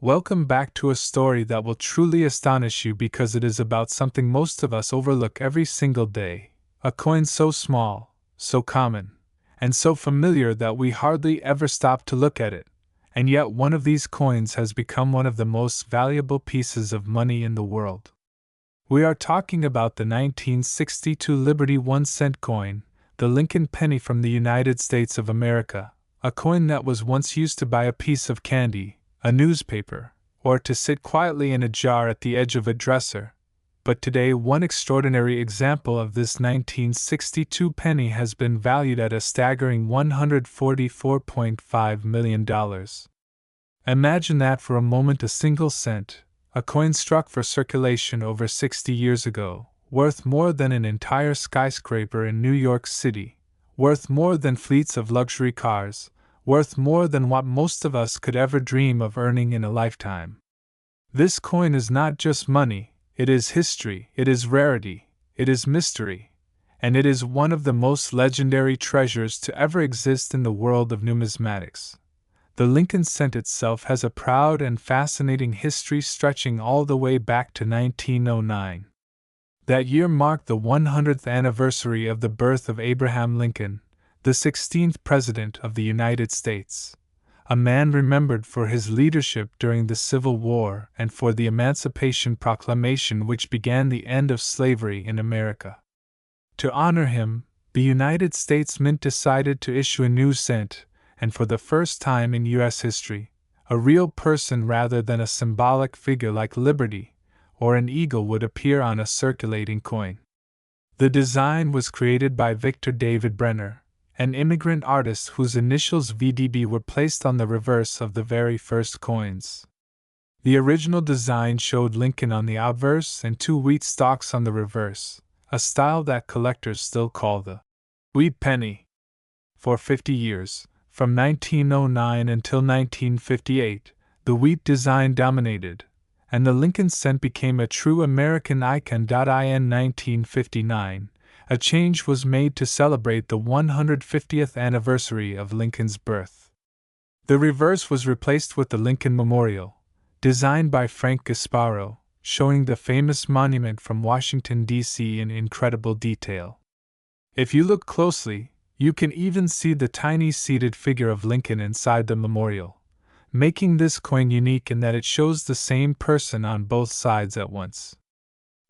Welcome back to a story that will truly astonish you because it is about something most of us overlook every single day. A coin so small, so common, and so familiar that we hardly ever stop to look at it, and yet one of these coins has become one of the most valuable pieces of money in the world. We are talking about the 1962 Liberty 1-cent coin, the Lincoln penny from the United States of America, a coin that was once used to buy a piece of candy, a newspaper, or to sit quietly in a jar at the edge of a dresser. But today, one extraordinary example of this 1962 penny has been valued at a staggering $144.5 million. Imagine that for a moment, a single cent, a coin struck for circulation over 60 years ago, worth more than an entire skyscraper in New York City, worth more than fleets of luxury cars, worth more than what most of us could ever dream of earning in a lifetime. This coin is not just money, it is history, it is rarity, it is mystery, and it is one of the most legendary treasures to ever exist in the world of numismatics. The Lincoln cent itself has a proud and fascinating history stretching all the way back to 1909. That year marked the 100th anniversary of the birth of Abraham Lincoln, the 16th President of the United States, a man remembered for his leadership during the Civil War and for the Emancipation Proclamation which began the end of slavery in America. To honor him, the United States Mint decided to issue a new cent, and for the first time in U.S. history, a real person rather than a symbolic figure like Liberty or an eagle would appear on a circulating coin. The design was created by Victor David Brenner, an immigrant artist whose initials VDB were placed on the reverse of the very first coins. The original design showed Lincoln on the obverse and 2 wheat stalks on the reverse, a style that collectors still call the wheat penny. For 50 years, from 1909 until 1958, the wheat design dominated, and the Lincoln cent became a true American icon. In 1959, a change was made to celebrate the 150th anniversary of Lincoln's birth. The reverse was replaced with the Lincoln Memorial, designed by Frank Gasparo, showing the famous monument from Washington, D.C. in incredible detail. If you look closely, you can even see the tiny seated figure of Lincoln inside the memorial, making this coin unique in that it shows the same person on both sides at once.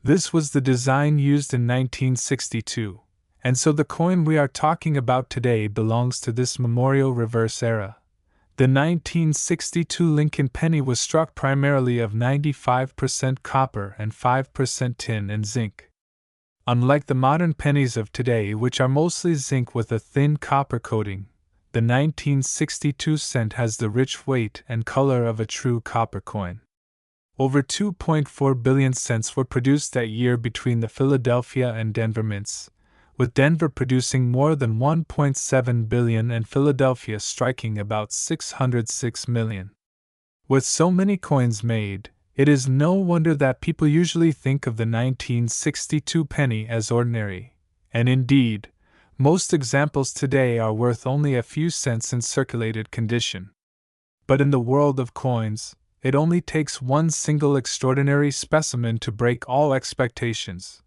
This was the design used in 1962, and so the coin we are talking about today belongs to this memorial reverse era. The 1962 Lincoln penny was struck primarily of 95% copper and 5% tin and zinc. Unlike the modern pennies of today, which are mostly zinc with a thin copper coating, the 1962 cent has the rich weight and color of a true copper coin. Over 2.4 billion cents were produced that year between the Philadelphia and Denver mints, with Denver producing more than 1.7 billion and Philadelphia striking about 606 million. With so many coins made, it is no wonder that people usually think of the 1962 penny as ordinary, and indeed, most examples today are worth only a few cents in circulated condition. But in the world of coins, it only takes one single extraordinary specimen to break all expectations.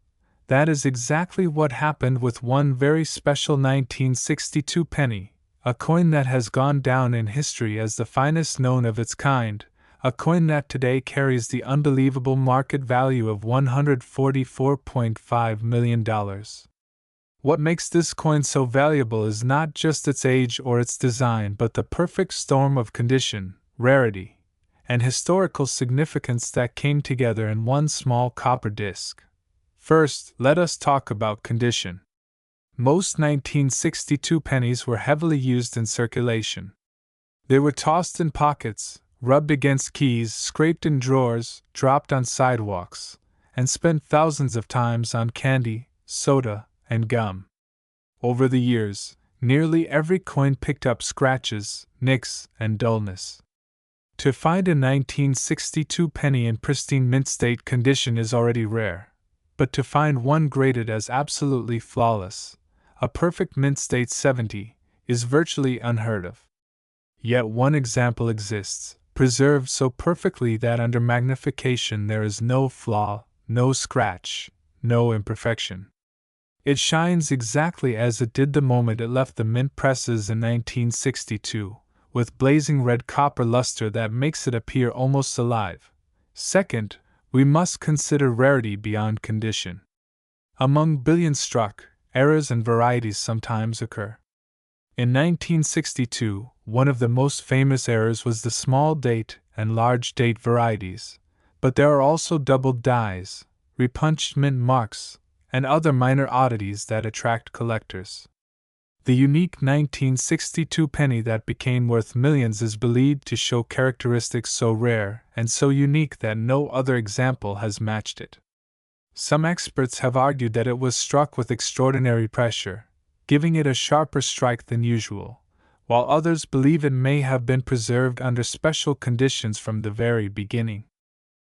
That is exactly what happened with one very special 1962 penny, a coin that has gone down in history as the finest known of its kind, a coin that today carries the unbelievable market value of $144.5 million. What makes this coin so valuable is not just its age or its design, but the perfect storm of condition, rarity, and historical significance that came together in one small copper disc. First, let us talk about condition. Most 1962 pennies were heavily used in circulation. They were tossed in pockets, rubbed against keys, scraped in drawers, dropped on sidewalks, and spent thousands of times on candy, soda, and gum. Over the years, nearly every coin picked up scratches, nicks, and dullness. To find a 1962 penny in pristine mint state condition is already rare, but to find one graded as absolutely flawless, a perfect mint state 70, is virtually unheard of. Yet one example exists, preserved so perfectly that under magnification there is no flaw, no scratch, no imperfection. It shines exactly as it did the moment it left the mint presses in 1962, with blazing red copper luster that makes it appear almost alive. Second, we must consider rarity beyond condition. Among billions struck, errors and varieties sometimes occur. In 1962, one of the most famous errors was the small date and large date varieties, but there are also doubled dies, repunched mint marks, and other minor oddities that attract collectors. The unique 1962 penny that became worth millions is believed to show characteristics so rare and so unique that no other example has matched it. Some experts have argued that it was struck with extraordinary pressure, giving it a sharper strike than usual, while others believe it may have been preserved under special conditions from the very beginning.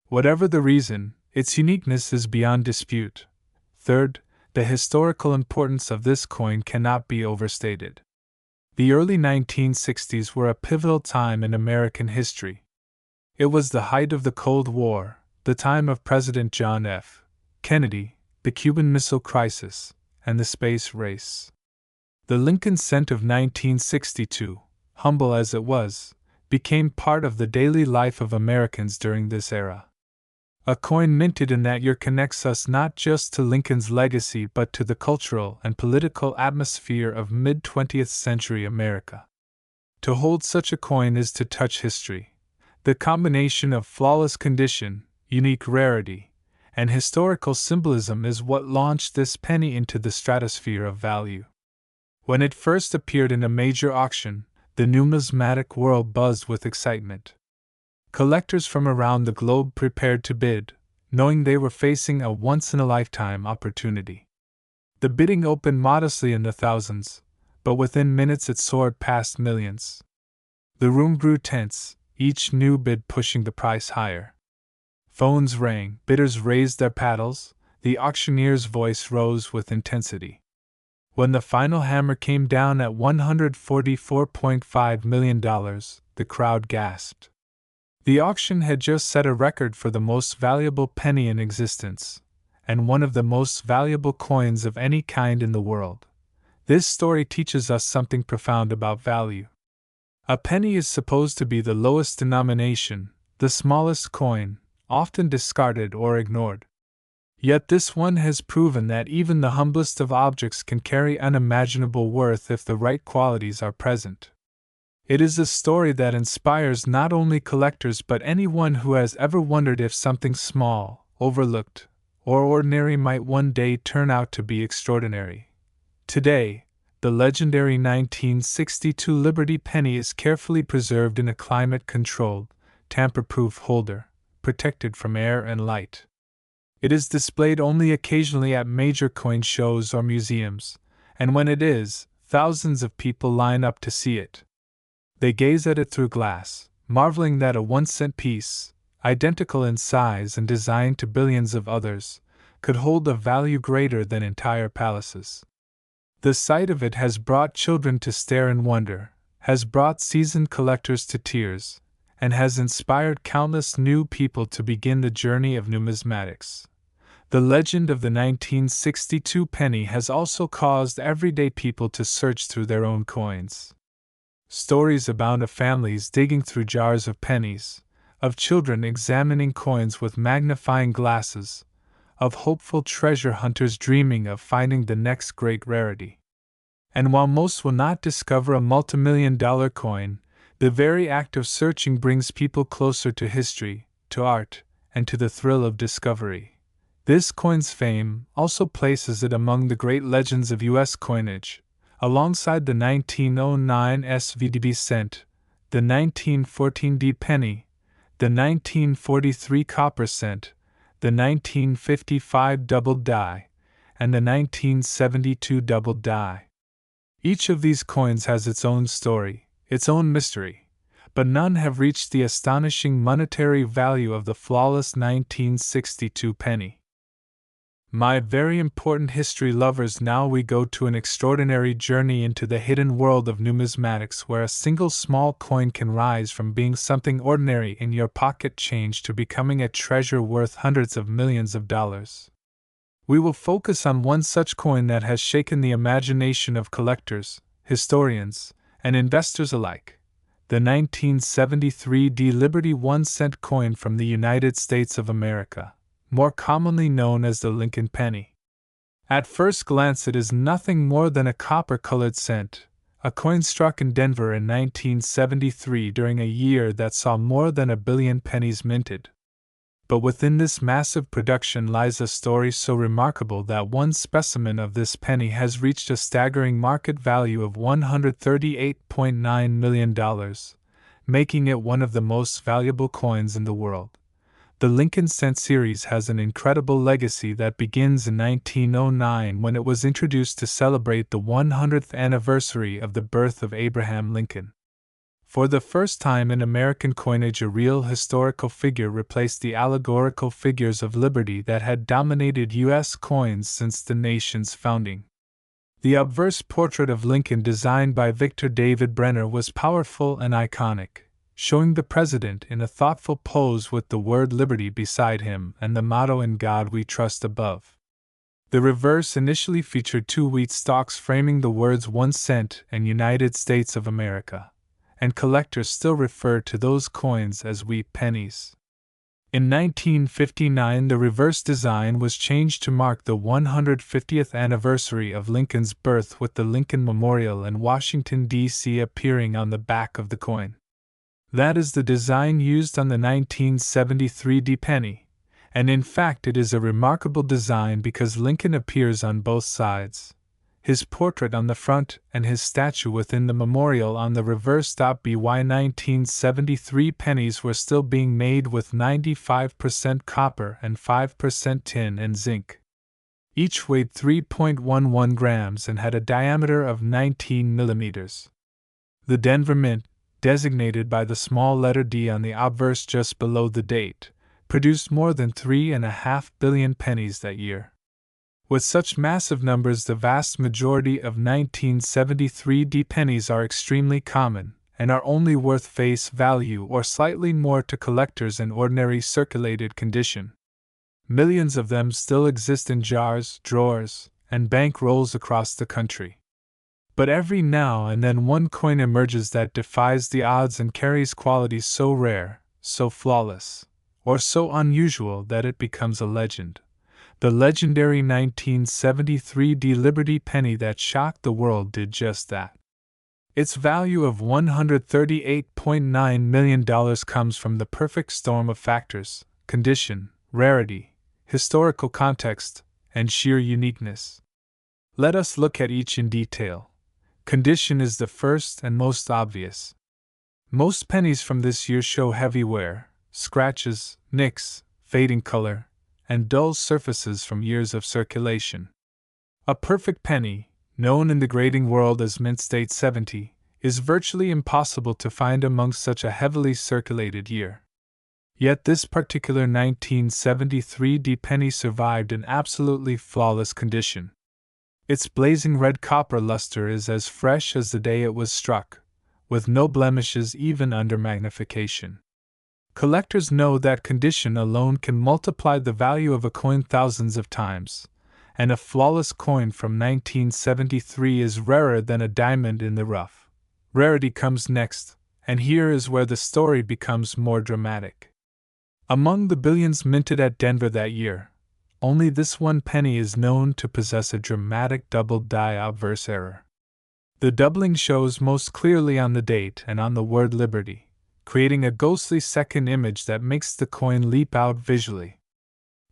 Whatever the reason, its uniqueness is beyond dispute. Third, the historical importance of this coin cannot be overstated. The early 1960s were a pivotal time in American history. It was the height of the Cold War, the time of President John F. Kennedy, the Cuban Missile Crisis, and the space race. The Lincoln cent of 1962, humble as it was, became part of the daily life of Americans during this era. A coin minted in that year connects us not just to Lincoln's legacy but to the cultural and political atmosphere of mid-20th century America. To hold such a coin is to touch history. The combination of flawless condition, unique rarity, and historical symbolism is what launched this penny into the stratosphere of value. When it first appeared in a major auction, the numismatic world buzzed with excitement. Collectors from around the globe prepared to bid, knowing they were facing a once-in-a-lifetime opportunity. The bidding opened modestly in the thousands, but within minutes it soared past millions. The room grew tense, each new bid pushing the price higher. Phones rang, bidders raised their paddles, the auctioneer's voice rose with intensity. When the final hammer came down at $144.5 million, the crowd gasped. The auction had just set a record for the most valuable penny in existence, and one of the most valuable coins of any kind in the world. This story teaches us something profound about value. A penny is supposed to be the lowest denomination, the smallest coin, often discarded or ignored. Yet this one has proven that even the humblest of objects can carry unimaginable worth if the right qualities are present. It is a story that inspires not only collectors but anyone who has ever wondered if something small, overlooked, or ordinary might one day turn out to be extraordinary. Today, the legendary 1962 Liberty Penny is carefully preserved in a climate-controlled, tamper-proof holder, protected from air and light. It is displayed only occasionally at major coin shows or museums, and when it is, thousands of people line up to see it. They gaze at it through glass, marveling that a 1-cent piece, identical in size and designed to billions of others, could hold a value greater than entire palaces. The sight of it has brought children to stare in wonder, has brought seasoned collectors to tears, and has inspired countless new people to begin the journey of numismatics. The legend of the 1962 penny has also caused everyday people to search through their own coins. Stories abound of families digging through jars of pennies, of children examining coins with magnifying glasses, of hopeful treasure hunters dreaming of finding the next great rarity. And while most will not discover a multimillion-dollar coin, the very act of searching brings people closer to history, to art, and to the thrill of discovery. This coin's fame also places it among the great legends of U.S. coinage, alongside the 1909 SVDB cent, the 1914 D penny, the 1943 copper cent, the 1955 double die, and the 1972 double die. Each of these coins has its own story, its own mystery, but none have reached the astonishing monetary value of the flawless 1962 penny. My very important history lovers, now we go to an extraordinary journey into the hidden world of numismatics, where a single small coin can rise from being something ordinary in your pocket change to becoming a treasure worth hundreds of millions of dollars. We will focus on one such coin that has shaken the imagination of collectors, historians, and investors alike: the 1973 Liberty 1-cent coin from the United States of America, more commonly known as the Lincoln penny. At first glance, it is nothing more than a copper-colored cent, a coin struck in Denver in 1973 during a year that saw more than 1 billion pennies minted. But within this massive production lies a story so remarkable that one specimen of this penny has reached a staggering market value of $138.9 million, making it one of the most valuable coins in the world. The Lincoln Cent series has an incredible legacy that begins in 1909, when it was introduced to celebrate the 100th anniversary of the birth of Abraham Lincoln. For the first time in American coinage, a real historical figure replaced the allegorical figures of liberty that had dominated U.S. coins since the nation's founding. The obverse portrait of Lincoln, designed by Victor David Brenner, was powerful and iconic, showing the president in a thoughtful pose with the word liberty beside him and the motto "In God We Trust" above. The reverse initially featured 2 wheat stalks framing the words 1 cent and United States of America, and collectors still refer to those coins as wheat pennies. In 1959, the reverse design was changed to mark the 150th anniversary of Lincoln's birth, with the Lincoln Memorial in Washington, D.C. appearing on the back of the coin. That is the design used on the 1973 penny, and in fact it is a remarkable design because Lincoln appears on both sides, his portrait on the front and his statue within the memorial on the reverse. By 1973 pennies were still being made with 95% copper and 5% tin and zinc. Each weighed 3.11 grams and had a diameter of 19 millimeters. The Denver Mint, designated by the small letter D on the obverse just below the date, produced more than 3.5 billion pennies that year. With such massive numbers, the vast majority of 1973 pennies are extremely common and are only worth face value or slightly more to collectors in ordinary circulated condition. Millions of them still exist in jars, drawers, and bank rolls across the country. But every now and then one coin emerges that defies the odds and carries qualities so rare, so flawless, or so unusual that it becomes a legend. The legendary 1973 Liberty penny that shocked the world did just that. Its value of $138.9 million comes from the perfect storm of factors: condition, rarity, historical context, and sheer uniqueness. Let us look at each in detail. Condition is the first and most obvious. Most pennies from this year show heavy wear, scratches, nicks, fading color, and dull surfaces from years of circulation. A perfect penny, known in the grading world as Mint State 70, is virtually impossible to find amongst such a heavily circulated year. Yet this particular 1973 penny survived in absolutely flawless condition. Its blazing red copper luster is as fresh as the day it was struck, with no blemishes even under magnification. Collectors know that condition alone can multiply the value of a coin thousands of times, and a flawless coin from 1973 is rarer than a diamond in the rough. Rarity comes next, and here is where the story becomes more dramatic. Among the billions minted at Denver that year, only this one penny is known to possess a dramatic doubled die obverse error. The doubling shows most clearly on the date and on the word liberty, creating a ghostly second image that makes the coin leap out visually.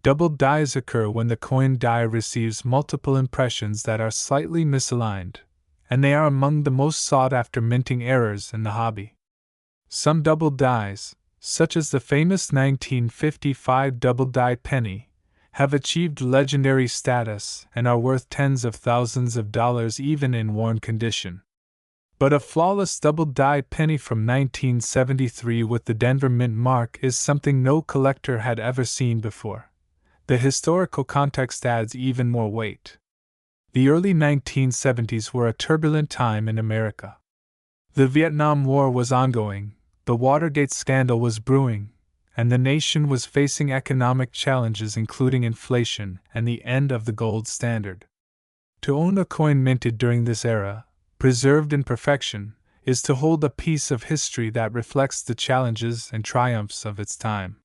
Doubled dies occur when the coin die receives multiple impressions that are slightly misaligned, and they are among the most sought-after minting errors in the hobby. Some doubled dies, such as the famous 1955 double-die penny, have achieved legendary status and are worth tens of thousands of dollars even in worn condition. But a flawless double-die penny from 1973 with the Denver Mint mark is something no collector had ever seen before. the historical context adds even more weight. The early 1970s were a turbulent time in America. The Vietnam War was ongoing, the Watergate scandal was brewing, and the nation was facing economic challenges including inflation and the end of the gold standard. To own a coin minted during this era, preserved in perfection, is to hold a piece of history that reflects the challenges and triumphs of its time.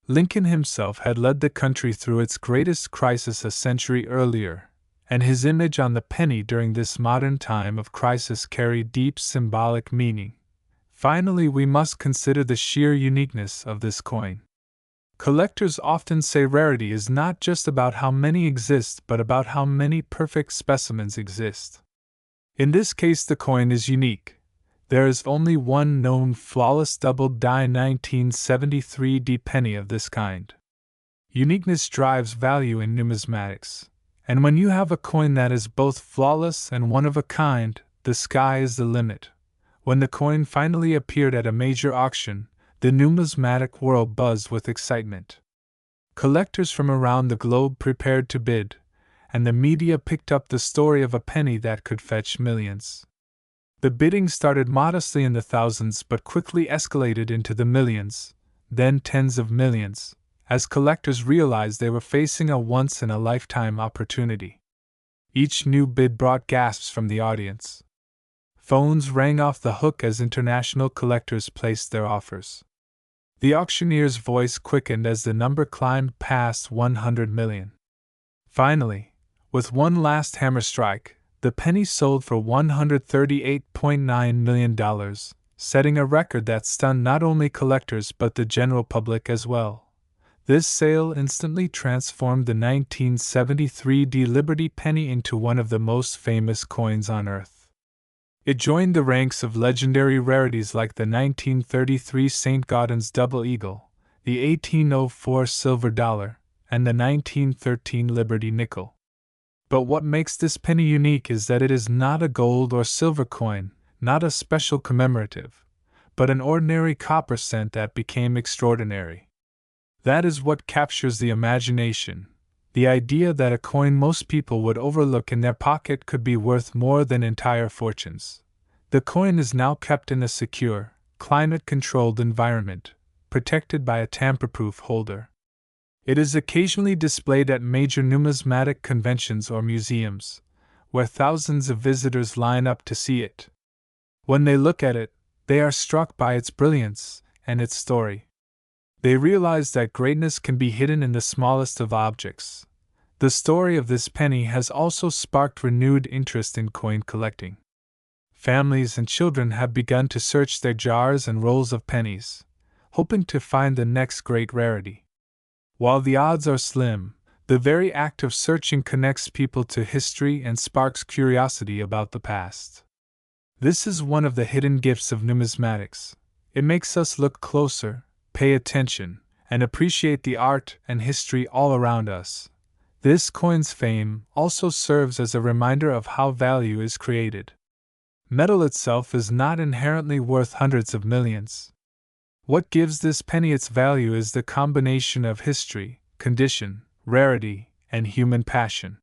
Lincoln himself had led the country through its greatest crisis a century earlier, and his image on the penny during this modern time of crisis carried deep symbolic meaning. Finally, we must consider the sheer uniqueness of this coin. Collectors often say rarity is not just about how many exist but about how many perfect specimens exist. In this case, the coin is unique. There is only one known flawless double-die 1973 D penny of this kind. Uniqueness drives value in numismatics, and when you have a coin that is both flawless and one of a kind, the sky is the limit. When the coin finally appeared at a major auction, the numismatic world buzzed with excitement. Collectors from around the globe prepared to bid, and the media picked up the story of a penny that could fetch millions. The bidding started modestly in the thousands but quickly escalated into the millions, then tens of millions, as collectors realized they were facing a once-in-a-lifetime opportunity. Each new bid brought gasps from the audience. Phones rang off the hook as international collectors placed their offers. The auctioneer's voice quickened as the number climbed past 100 million. Finally, with one last hammer strike, the penny sold for $138.9 million, setting a record that stunned not only collectors but the general public as well. This sale instantly transformed the 1973 D Liberty penny into one of the most famous coins on Earth. It joined the ranks of legendary rarities like the 1933 St. Gaudens Double Eagle, the 1804 Silver Dollar, and the 1913 Liberty Nickel. But what makes this penny unique is that it is not a gold or silver coin, not a special commemorative, but an ordinary copper cent that became extraordinary. That is what captures the imagination. The idea that a coin most people would overlook in their pocket could be worth more than entire fortunes. The coin is now kept in a secure, climate-controlled environment, protected by a tamper-proof holder. It is occasionally displayed at major numismatic conventions or museums, where thousands of visitors line up to see it. When they look at it, they are struck by its brilliance and its story. They realize that greatness can be hidden in the smallest of objects. The story of this penny has also sparked renewed interest in coin collecting. Families and children have begun to search their jars and rolls of pennies, hoping to find the next great rarity. While the odds are slim, the very act of searching connects people to history and sparks curiosity about the past. This is one of the hidden gifts of numismatics. It makes us look closer, pay attention, and appreciate the art and history all around us. This coin's fame also serves as a reminder of how value is created. Metal itself is not inherently worth hundreds of millions. What gives this penny its value is the combination of history, condition, rarity, and human passion.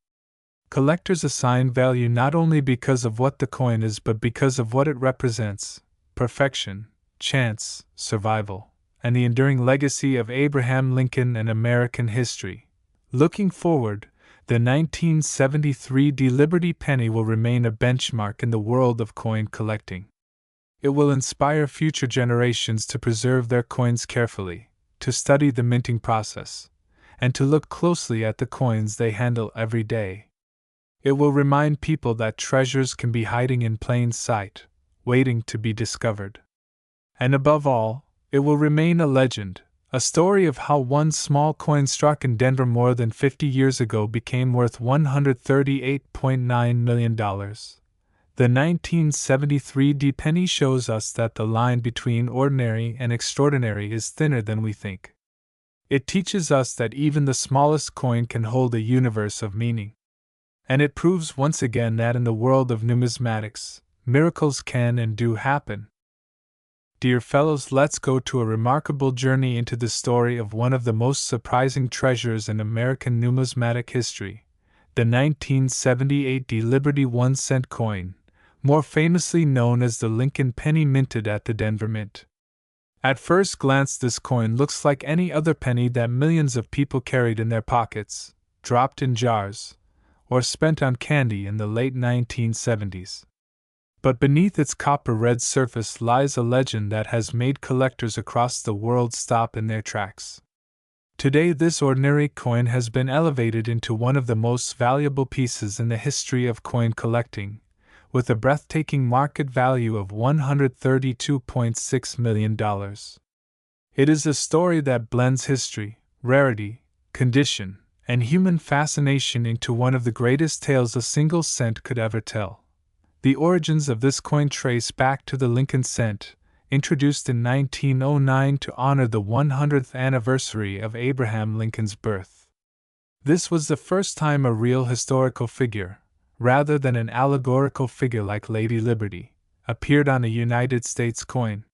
Collectors assign value not only because of what the coin is but because of what it represents: perfection, chance, survival, and the enduring legacy of Abraham Lincoln and American history. Looking forward, the 1973 D Liberty penny will remain a benchmark in the world of coin collecting. It will inspire future generations to preserve their coins carefully, to study the minting process, and to look closely at the coins they handle every day. It will remind people that treasures can be hiding in plain sight, waiting to be discovered. And above all, it will remain a legend, a story of how one small coin struck in Denver more than 50 years ago became worth $138.9 million. The 1973 D penny shows us that the line between ordinary and extraordinary is thinner than we think. It teaches us that even the smallest coin can hold a universe of meaning. And it proves once again that in the world of numismatics, miracles can and do happen. dear fellows, let's go to a remarkable journey into the story of one of the most surprising treasures in American numismatic history, the 1978 Liberty 1-cent coin, more famously known as the Lincoln penny minted at the Denver Mint. At first glance, this coin looks like any other penny that millions of people carried in their pockets, dropped in jars, or spent on candy in the late 1970s. But beneath its copper-red surface lies a legend that has made collectors across the world stop in their tracks. Today, this ordinary coin has been elevated into one of the most valuable pieces in the history of coin collecting, with a breathtaking market value of $132.6 million. It is a story that blends history, rarity, condition, and human fascination into one of the greatest tales a single cent could ever tell. The origins of this coin trace back to the Lincoln cent, introduced in 1909 to honor the 100th anniversary of Abraham Lincoln's birth. This was the first time a real historical figure, rather than an allegorical figure like Lady Liberty, appeared on a United States coin.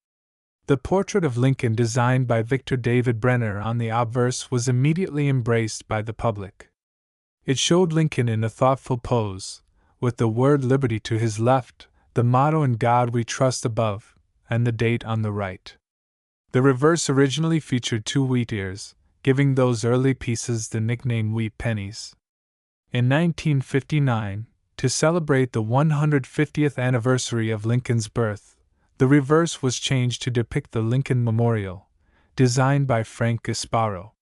The portrait of Lincoln designed by Victor David Brenner on the obverse was immediately embraced by the public. It showed Lincoln in a thoughtful pose, with the word Liberty to his left, the motto "In God We Trust" above, and the date on the right. The reverse originally featured 2 wheat ears, giving those early pieces the nickname wheat pennies. In 1959, to celebrate the 150th anniversary of Lincoln's birth, the reverse was changed to depict the Lincoln Memorial, designed by Frank Gasparo.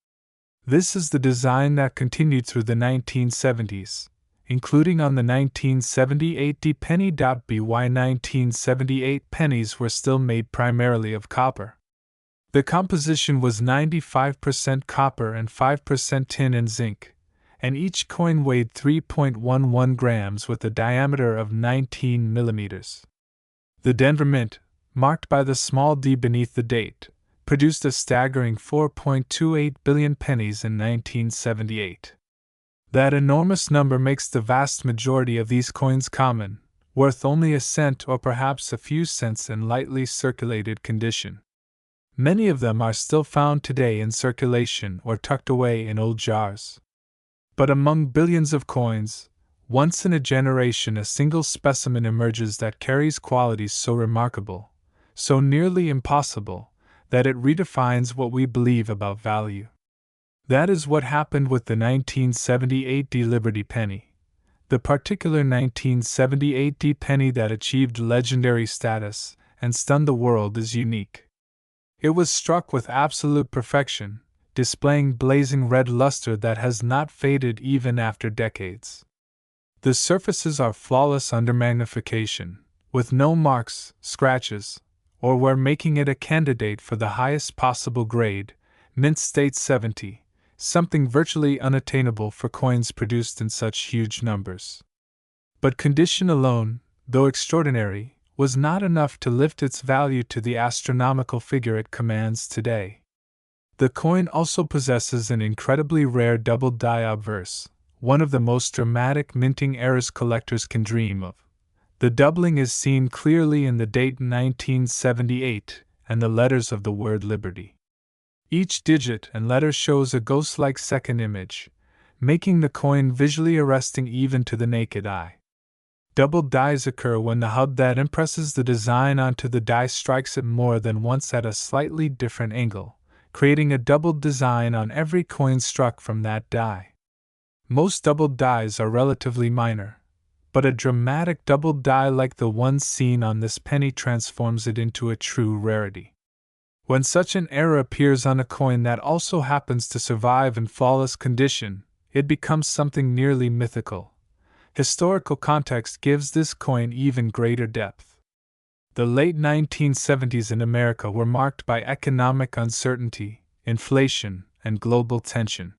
This is the design that continued through the 1970s, including on the 1978 penny. By 1978 pennies were still made primarily of copper. The composition was 95% copper and 5% tin and zinc, and each coin weighed 3.11 grams with a diameter of 19 millimeters. The Denver Mint, marked by the small d beneath the date, produced a staggering 4.28 billion pennies in 1978. That enormous number makes the vast majority of these coins common, worth only a cent or perhaps a few cents in lightly circulated condition. Many of them are still found today in circulation or tucked away in old jars. But among billions of coins, once in a generation a single specimen emerges that carries qualities so remarkable, so nearly impossible, that it redefines what we believe about value. That is what happened with the 1978 Liberty penny. The particular 1978 penny that achieved legendary status and stunned the world is unique. It was struck with absolute perfection, displaying blazing red luster that has not faded even after decades. The surfaces are flawless under magnification, with no marks, scratches, or wear, making it a candidate for the highest possible grade, Mint State 70. Something virtually unattainable for coins produced in such huge numbers. But condition alone, though extraordinary, was not enough to lift its value to the astronomical figure it commands today. The coin also possesses an incredibly rare doubled die obverse, one of the most dramatic minting errors collectors can dream of. The doubling is seen clearly in the date 1978 and the letters of the word Liberty. Each digit and letter shows a ghost-like second image, making the coin visually arresting even to the naked eye. Doubled dies occur when the hub that impresses the design onto the die strikes it more than once at a slightly different angle, creating a doubled design on every coin struck from that die. Most doubled dies are relatively minor, but a dramatic doubled die like the one seen on this penny transforms it into a true rarity. When such an error appears on a coin that also happens to survive in flawless condition, it becomes something nearly mythical. Historical context gives this coin even greater depth. The late 1970s in America were marked by economic uncertainty, inflation, and global tension.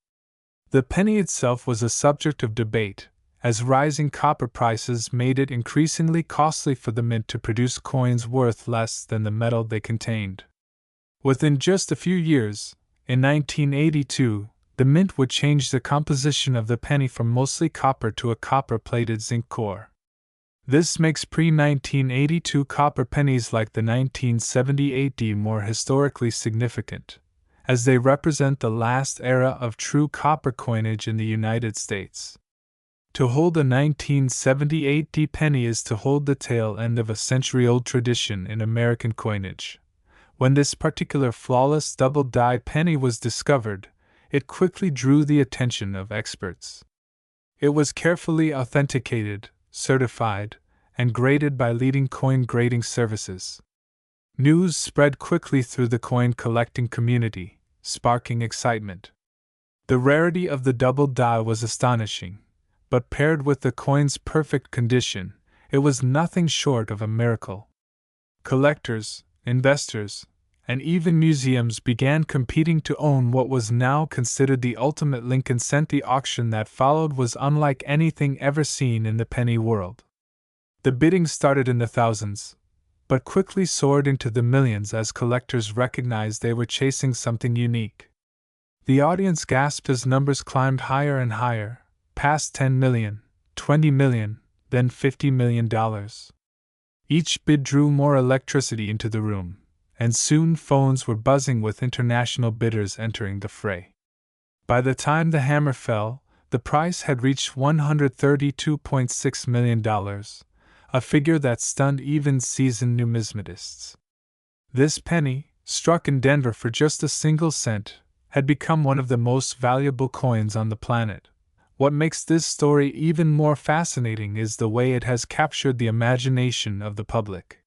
The penny itself was a subject of debate, as rising copper prices made it increasingly costly for the mint to produce coins worth less than the metal they contained. Within just a few years, in 1982, the mint would change the composition of the penny from mostly copper to a copper-plated zinc core. This makes pre-1982 copper pennies like the 1978 more historically significant, as they represent the last era of true copper coinage in the United States. To hold a 1978 penny is to hold the tail end of a century-old tradition in American coinage. When this particular flawless double-die penny was discovered, it quickly drew the attention of experts. It was carefully authenticated, certified, and graded by leading coin grading services. News spread quickly through the coin collecting community, sparking excitement. The rarity of the double die was astonishing, but paired with the coin's perfect condition, it was nothing short of a miracle. Collectors, investors, and even museums began competing to own what was now considered the ultimate Lincoln cent. The auction that followed was unlike anything ever seen in the penny world. The bidding started in the thousands, but quickly soared into the millions as collectors recognized they were chasing something unique. The audience gasped as numbers climbed higher and higher, past $10 million, $20 million, then $50 million. Each bid drew more electricity into the room, and soon phones were buzzing with international bidders entering the fray. By the time the hammer fell, the price had reached $132.6 million, a figure that stunned even seasoned numismatists. This penny, struck in Denver for just a single cent, had become one of the most valuable coins on the planet. What makes this story even more fascinating is the way it has captured the imagination of the public.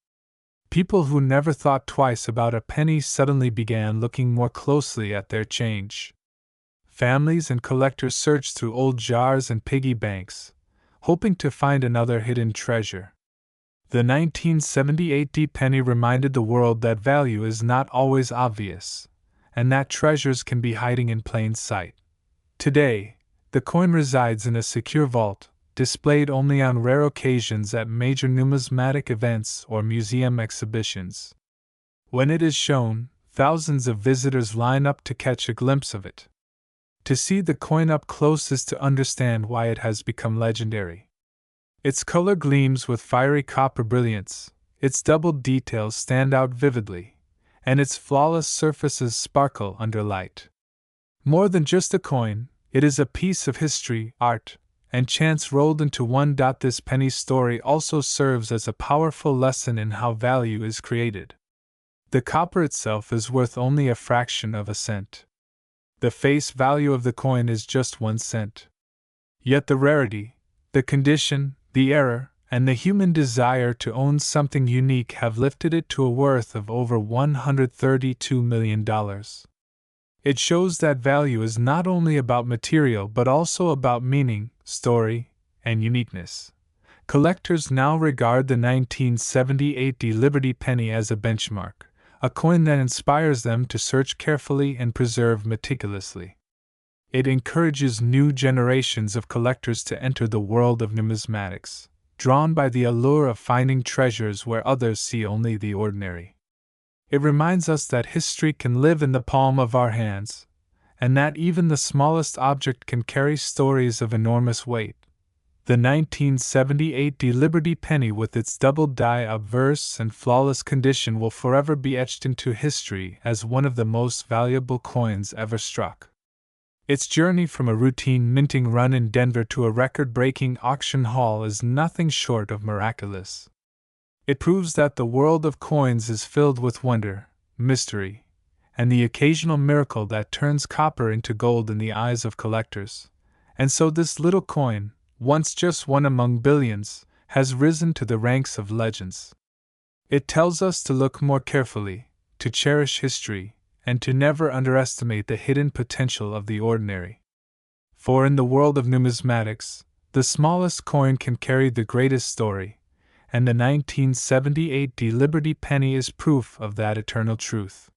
People who never thought twice about a penny suddenly began looking more closely at their change. Families and collectors searched through old jars and piggy banks, hoping to find another hidden treasure. The 1978 penny reminded the world that value is not always obvious, and that treasures can be hiding in plain sight. Today, the coin resides in a secure vault, displayed only on rare occasions at major numismatic events or museum exhibitions. When it is shown, thousands of visitors line up to catch a glimpse of it. To see the coin up close is to understand why it has become legendary. Its color gleams with fiery copper brilliance, its doubled details stand out vividly, and its flawless surfaces sparkle under light. More than just a coin, it is a piece of history, art, and chance rolled into one. This penny story also serves as a powerful lesson in how value is created. The copper itself is worth only a fraction of a cent. The face value of the coin is just 1 cent. Yet the rarity, the condition, the error, and the human desire to own something unique have lifted it to a worth of over $132 million. It shows that value is not only about material but also about meaning, story, and uniqueness. Collectors now regard the 1978 Liberty penny as a benchmark, a coin that inspires them to search carefully and preserve meticulously. It encourages new generations of collectors to enter the world of numismatics, drawn by the allure of finding treasures where others see only the ordinary. It reminds us that history can live in the palm of our hands, and that even the smallest object can carry stories of enormous weight. The 1978 Liberty penny with its double die obverse and flawless condition will forever be etched into history as one of the most valuable coins ever struck. Its journey from a routine minting run in Denver to a record-breaking auction haul is nothing short of miraculous. It proves that the world of coins is filled with wonder, mystery, and the occasional miracle that turns copper into gold in the eyes of collectors. And so this little coin, once just one among billions, has risen to the ranks of legends. It tells us to look more carefully, to cherish history, and to never underestimate the hidden potential of the ordinary. For in the world of numismatics, the smallest coin can carry the greatest story, and the 1978 Liberty penny is proof of that eternal truth.